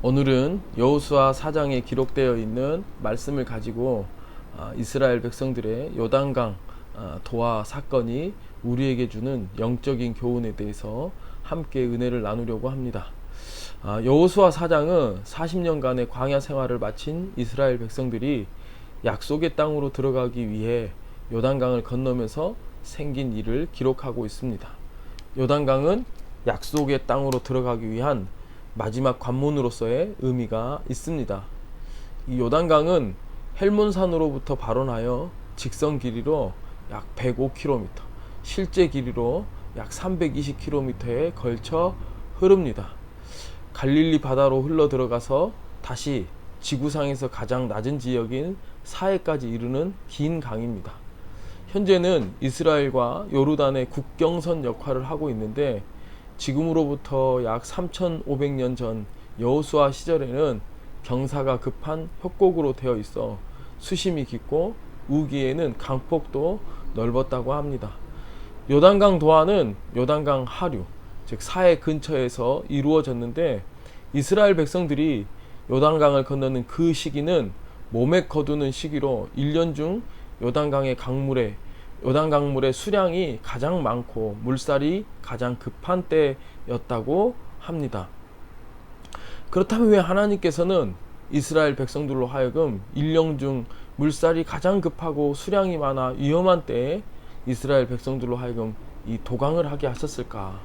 오늘은 여호수아 4장에 기록되어 있는 말씀을 가지고 이스라엘 백성들의 요단강 도하 사건이 우리에게 주는 영적인 교훈에 대해서 함께 은혜를 나누려고 합니다. 여호수아 4장은 40년간의 광야 생활을 마친 이스라엘 백성들이 약속의 땅으로 들어가기 위해 요단강을 건너면서 생긴 일을 기록하고 있습니다. 요단강은 약속의 땅으로 들어가기 위한 마지막 관문으로서의 의미가 있습니다. 이 요단강은 헬몬산으로부터 발원하여 직선 길이로 약 105km, 실제 길이로 약 320km에 걸쳐 흐릅니다. 갈릴리 바다로 흘러 들어가서 다시 지구상에서 가장 낮은 지역인 사해까지 이르는 긴 강입니다. 현재는 이스라엘과 요르단의 국경선 역할을 하고 있는데, 지금으로부터 약 3,500년 전 여호수아 시절에는 경사가 급한 협곡으로 되어 있어 수심이 깊고 우기에는 강폭도 넓었다고 합니다. 요단강 도하는 요단강 하류, 즉 사해 근처에서 이루어졌는데, 이스라엘 백성들이 요단강을 건너는 그 시기는 몸에 거두는 시기로 1년 중 요단강물의 수량이 가장 많고 물살이 가장 급한 때였다고 합니다. 그렇다면 왜 하나님께서는 이스라엘 백성들로 하여금 1년 중 물살이 가장 급하고 수량이 많아 위험한 때에 이스라엘 백성들로 하여금 이 도강을 하게 하셨을까?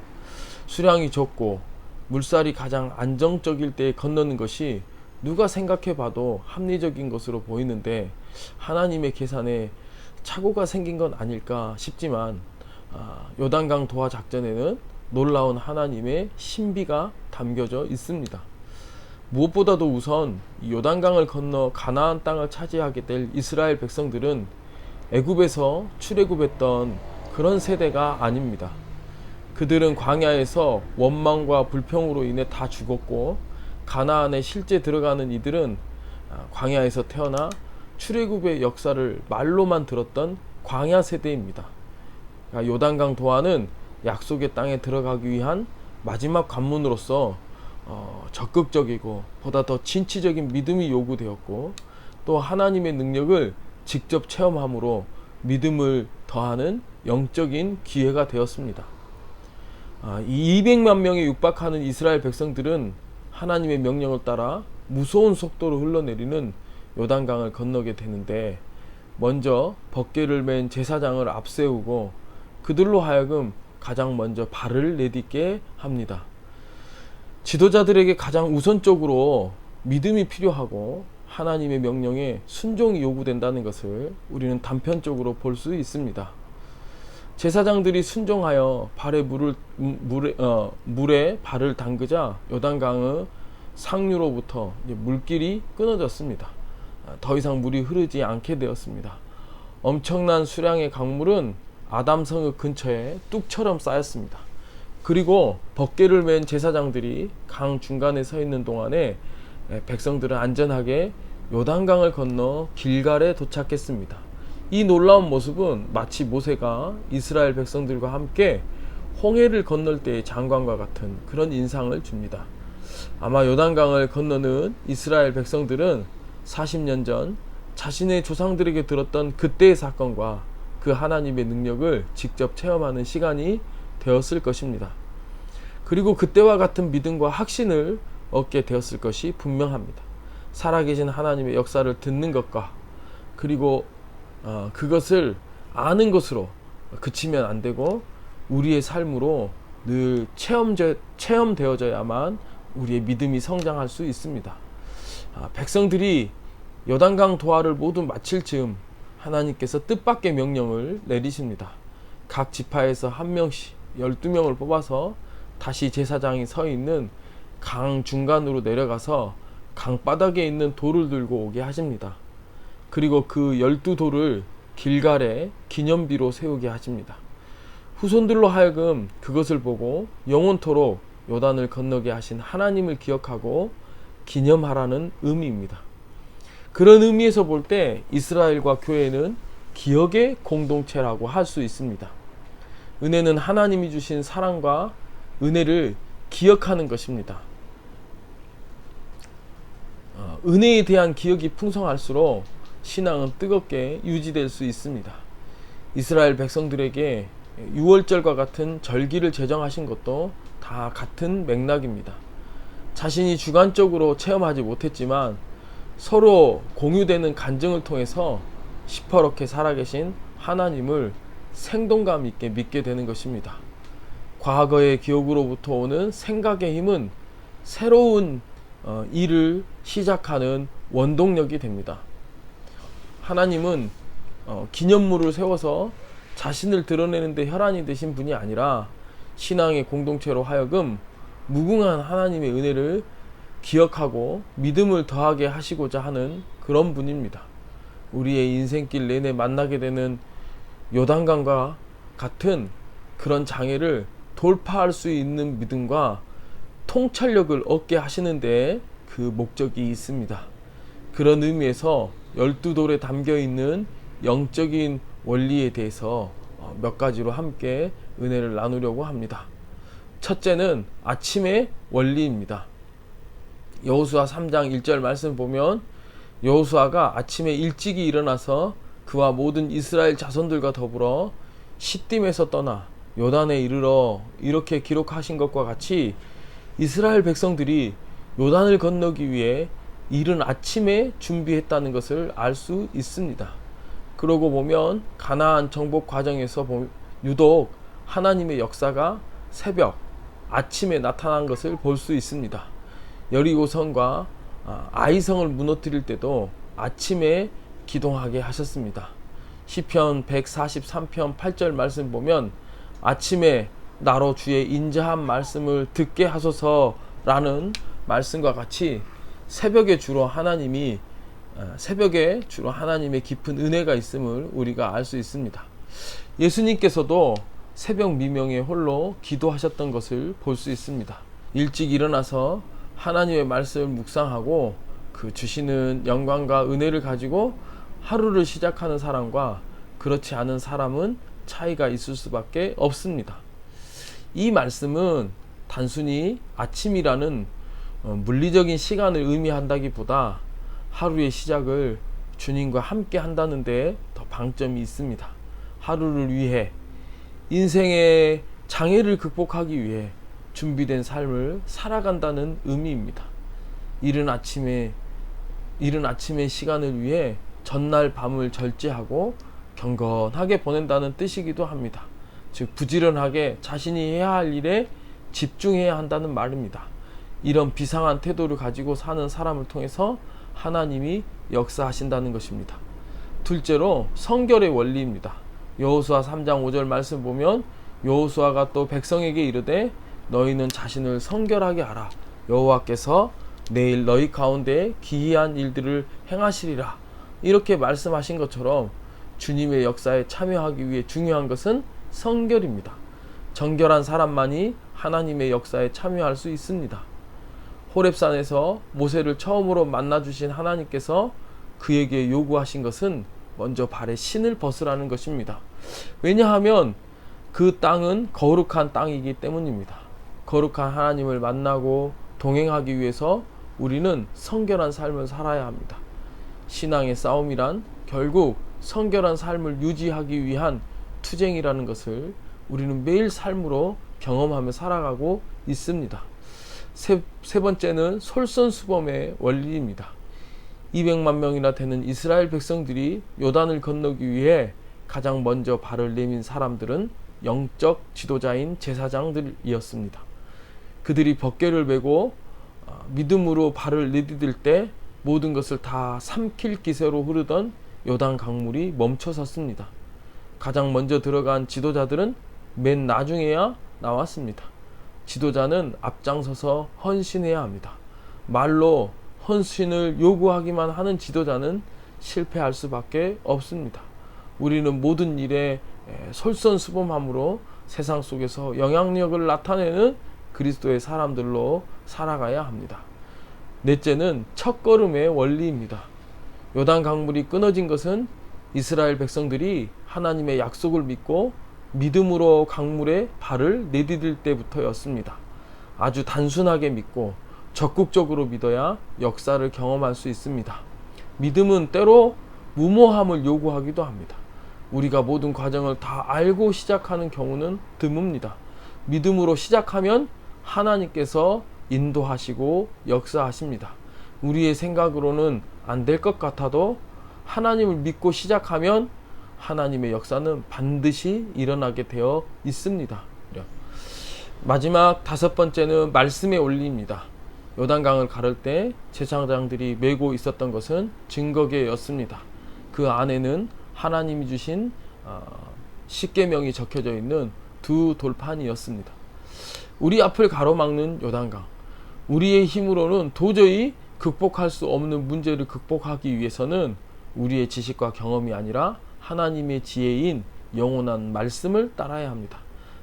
수량이 적고 물살이 가장 안정적일 때에 건너는 것이 누가 생각해 봐도 합리적인 것으로 보이는데, 하나님의 계산에 착오가 생긴 건 아닐까 싶지만, 요단강 도하 작전에는 놀라운 하나님의 신비가 담겨져 있습니다. 무엇보다도 우선 요단강을 건너 가나안 땅을 차지하게 될 이스라엘 백성들은 애굽에서 출애굽했던 그런 세대가 아닙니다. 그들은 광야에서 원망과 불평으로 인해 다 죽었고, 가나안에 실제 들어가는 이들은 광야에서 태어나 출애굽의 역사를 말로만 들었던 광야 세대입니다. 요단강 도하는 약속의 땅에 들어가기 위한 마지막 관문으로서 적극적이고 보다 더 진취적인 믿음이 요구되었고, 또 하나님의 능력을 직접 체험함으로 믿음을 더하는 영적인 기회가 되었습니다. 이 200만 명에 육박하는 이스라엘 백성들은 하나님의 명령을 따라 무서운 속도로 흘러내리는 요단강을 건너게 되는데, 먼저 벗개를 맨 제사장을 앞세우고 그들로 하여금 가장 먼저 발을 내딛게 합니다. 지도자들에게 가장 우선적으로 믿음이 필요하고 하나님의 명령에 순종이 요구된다는 것을 우리는 단편적으로 볼 수 있습니다. 제사장들이 순종하여 물에 발을 담그자 요단강의 상류로부터 물길이 끊어졌습니다. 더 이상 물이 흐르지 않게 되었습니다. 엄청난 수량의 강물은 아담성읍 근처에 뚝처럼 쌓였습니다. 그리고 벗개를 맨 제사장들이 강 중간에 서 있는 동안에 백성들은 안전하게 요단강을 건너 길갈에 도착했습니다. 이 놀라운 모습은 마치 모세가 이스라엘 백성들과 함께 홍해를 건널 때의 장관과 같은 그런 인상을 줍니다. 아마 요단강을 건너는 이스라엘 백성들은 40년 전 자신의 조상들에게 들었던 그때의 사건과 그 하나님의 능력을 직접 체험하는 시간이 되었을 것입니다. 그리고 그때와 같은 믿음과 확신을 얻게 되었을 것이 분명합니다. 살아계신 하나님의 역사를 듣는 것과 그리고 그것을 아는 것으로 그치면 안 되고, 우리의 삶으로 늘 체험되어져야만 우리의 믿음이 성장할 수 있습니다. 백성들이 요단강 도하를 모두 마칠 즈음 하나님께서 뜻밖의 명령을 내리십니다. 각 지파에서 한 명씩 12명을 뽑아서 다시 제사장이 서 있는 강 중간으로 내려가서 강바닥에 있는 돌을 들고 오게 하십니다. 그리고 그 12돌을 길갈에 기념비로 세우게 하십니다. 후손들로 하여금 그것을 보고 영원토록 요단을 건너게 하신 하나님을 기억하고 기념하라는 의미입니다. 그런 의미에서 볼 때 이스라엘과 교회는 기억의 공동체라고 할 수 있습니다. 은혜는 하나님이 주신 사랑과 은혜를 기억하는 것입니다. 은혜에 대한 기억이 풍성할수록 신앙은 뜨겁게 유지될 수 있습니다. 이스라엘 백성들에게 유월절과 같은 절기를 제정하신 것도 다 같은 맥락입니다. 자신이 주관적으로 체험하지 못했지만 서로 공유되는 간증을 통해서 시퍼렇게 살아계신 하나님을 생동감 있게 믿게 되는 것입니다. 과거의 기억으로부터 오는 생각의 힘은 새로운 일을 시작하는 원동력이 됩니다. 하나님은 기념물을 세워서 자신을 드러내는 데 혈안이 되신 분이 아니라 신앙의 공동체로 하여금 무궁한 하나님의 은혜를 기억하고 믿음을 더하게 하시고자 하는 그런 분입니다. 우리의 인생길 내내 만나게 되는 요단강과 같은 그런 장애를 돌파할 수 있는 믿음과 통찰력을 얻게 하시는 데 그 목적이 있습니다. 그런 의미에서 12돌에 담겨 있는 영적인 원리에 대해서 몇 가지로 함께 은혜를 나누려고 합니다. 첫째는 아침의 원리입니다. 여호수아 3장 1절 말씀 보면 여호수아가 아침에 일찍이 일어나서 그와 모든 이스라엘 자손들과 더불어 시딤에서 떠나 요단에 이르러 이렇게 기록하신 것과 같이 이스라엘 백성들이 요단을 건너기 위해 이른 아침에 준비했다는 것을 알 수 있습니다. 그러고 보면 가나안 정복 과정에서 유독 하나님의 역사가 새벽, 아침에 나타난 것을 볼 수 있습니다. 여리고성과 아이성을 무너뜨릴 때도 아침에 기동하게 하셨습니다. 시편 143편 8절 말씀 보면 아침에 나로 주의 인자한 말씀을 듣게 하소서라는 말씀과 같이 새벽에 주로 하나님의 깊은 은혜가 있음을 우리가 알 수 있습니다. 예수님께서도 새벽 미명에 홀로 기도하셨던 것을 볼 수 있습니다. 일찍 일어나서 하나님의 말씀을 묵상하고 그 주시는 영광과 은혜를 가지고 하루를 시작하는 사람과 그렇지 않은 사람은 차이가 있을 수밖에 없습니다. 이 말씀은 단순히 아침이라는 물리적인 시간을 의미한다기보다 하루의 시작을 주님과 함께 한다는 데 더 방점이 있습니다. 하루를 위해 인생의 장애를 극복하기 위해 준비된 삶을 살아간다는 의미입니다. 이른 아침의 시간을 위해 전날 밤을 절제하고 경건하게 보낸다는 뜻이기도 합니다. 즉 부지런하게 자신이 해야 할 일에 집중해야 한다는 말입니다. 이런 비상한 태도를 가지고 사는 사람을 통해서 하나님이 역사하신다는 것입니다. 둘째로 성결의 원리입니다. 여호수아 3장 5절 말씀 보면 여호수아가 또 백성에게 이르되 너희는 자신을 성결하게 하라. 여호와께서 내일 너희 가운데 기이한 일들을 행하시리라. 이렇게 말씀하신 것처럼 주님의 역사에 참여하기 위해 중요한 것은 성결입니다. 정결한 사람만이 하나님의 역사에 참여할 수 있습니다. 호렙산에서 모세를 처음으로 만나주신 하나님께서 그에게 요구하신 것은 먼저 발에 신을 벗으라는 것입니다. 왜냐하면 그 땅은 거룩한 땅이기 때문입니다. 거룩한 하나님을 만나고 동행하기 위해서 우리는 성결한 삶을 살아야 합니다. 신앙의 싸움이란 결국 성결한 삶을 유지하기 위한 투쟁이라는 것을 우리는 매일 삶으로 경험하며 살아가고 있습니다. 세 번째는 솔선수범의 원리입니다. 200만 명이나 되는 이스라엘 백성들이 요단을 건너기 위해 가장 먼저 발을 내민 사람들은 영적 지도자인 제사장들이었습니다. 그들이 벗개를 메고 믿음으로 발을 내디딜 때 모든 것을 다 삼킬 기세로 흐르던 요단 강물이 멈춰섰습니다. 가장 먼저 들어간 지도자들은 맨 나중에야 나왔습니다. 지도자는 앞장서서 헌신해야 합니다. 말로 헌신을 요구하기만 하는 지도자는 실패할 수밖에 없습니다. 우리는 모든 일에 솔선수범함으로 세상 속에서 영향력을 나타내는 그리스도의 사람들로 살아가야 합니다. 넷째는 첫걸음의 원리입니다. 요단 강물이 끊어진 것은 이스라엘 백성들이 하나님의 약속을 믿고 믿음으로 강물에 발을 내디딜 때부터였습니다. 아주 단순하게 믿고 적극적으로 믿어야 역사를 경험할 수 있습니다. 믿음은 때로 무모함을 요구하기도 합니다. 우리가 모든 과정을 다 알고 시작하는 경우는 드뭅니다. 믿음으로 시작하면 하나님께서 인도하시고 역사하십니다. 우리의 생각으로는 안 될 것 같아도 하나님을 믿고 시작하면 하나님의 역사는 반드시 일어나게 되어 있습니다. 마지막 5번째는 말씀의 원리입니다. 요단강을 가를 때 제사장들이 메고 있었던 것은 증거궤였습니다. 그 안에는 하나님이 주신 십계명이 적혀져 있는 2 돌판이었습니다. 우리 앞을 가로막는 요단강, 우리의 힘으로는 도저히 극복할 수 없는 문제를 극복하기 위해서는 우리의 지식과 경험이 아니라 하나님의 지혜인 영원한 말씀을 따라야 합니다.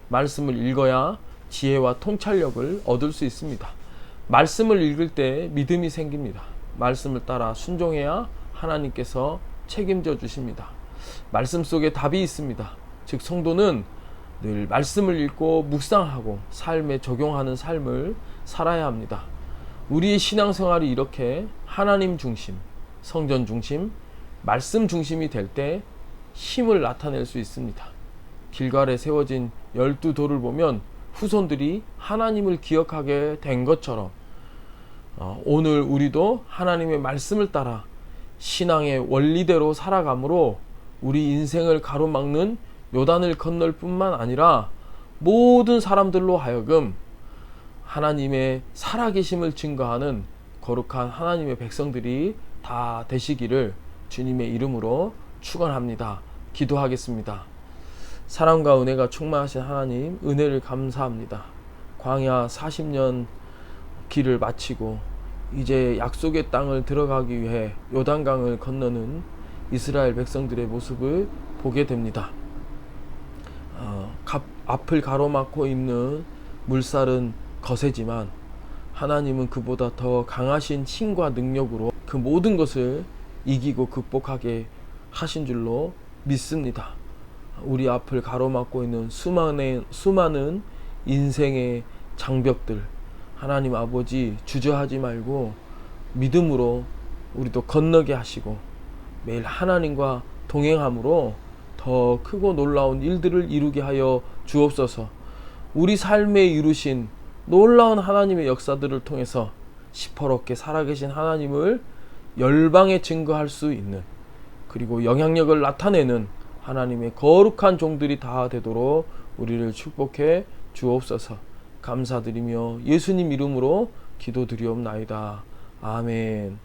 말씀을 읽어야 지혜와 통찰력을 얻을 수 있습니다. 말씀을 읽을 때 믿음이 생깁니다. 말씀을 따라 순종해야 하나님께서 책임져 주십니다. 말씀 속에 답이 있습니다. 즉 성도는 늘 말씀을 읽고 묵상하고 삶에 적용하는 삶을 살아야 합니다. 우리의 신앙생활이 이렇게 하나님 중심, 성전 중심, 말씀 중심이 될 때 힘을 나타낼 수 있습니다. 길갈에 세워진 12돌을 보면 후손들이 하나님을 기억하게 된 것처럼 오늘 우리도 하나님의 말씀을 따라 신앙의 원리대로 살아감으로 우리 인생을 가로막는 요단을 건널 뿐만 아니라 모든 사람들로 하여금 하나님의 살아계심을 증거하는 거룩한 하나님의 백성들이 다 되시기를 주님의 이름으로 축원합니다. 기도하겠습니다. 사랑과 은혜가 충만하신 하나님, 은혜를 감사합니다. 광야 40년 길을 마치고 이제 약속의 땅을 들어가기 위해 요단강을 건너는 이스라엘 백성들의 모습을 보게 됩니다. 앞을 가로막고 있는 물살은 거세지만 하나님은 그보다 더 강하신 힘과 능력으로 그 모든 것을 이기고 극복하게 하신 줄로 믿습니다. 우리 앞을 가로막고 있는 수많은 인생의 장벽들, 하나님 아버지 주저하지 말고 믿음으로 우리도 건너게 하시고 매일 하나님과 동행함으로 더 크고 놀라운 일들을 이루게 하여 주옵소서. 우리 삶에 이루신 놀라운 하나님의 역사들을 통해서 시퍼렇게 살아계신 하나님을 열방에 증거할 수 있는, 그리고 영향력을 나타내는 하나님의 거룩한 종들이 다 되도록 우리를 축복해 주옵소서. 감사드리며 예수님 이름으로 기도드리옵나이다. 아멘.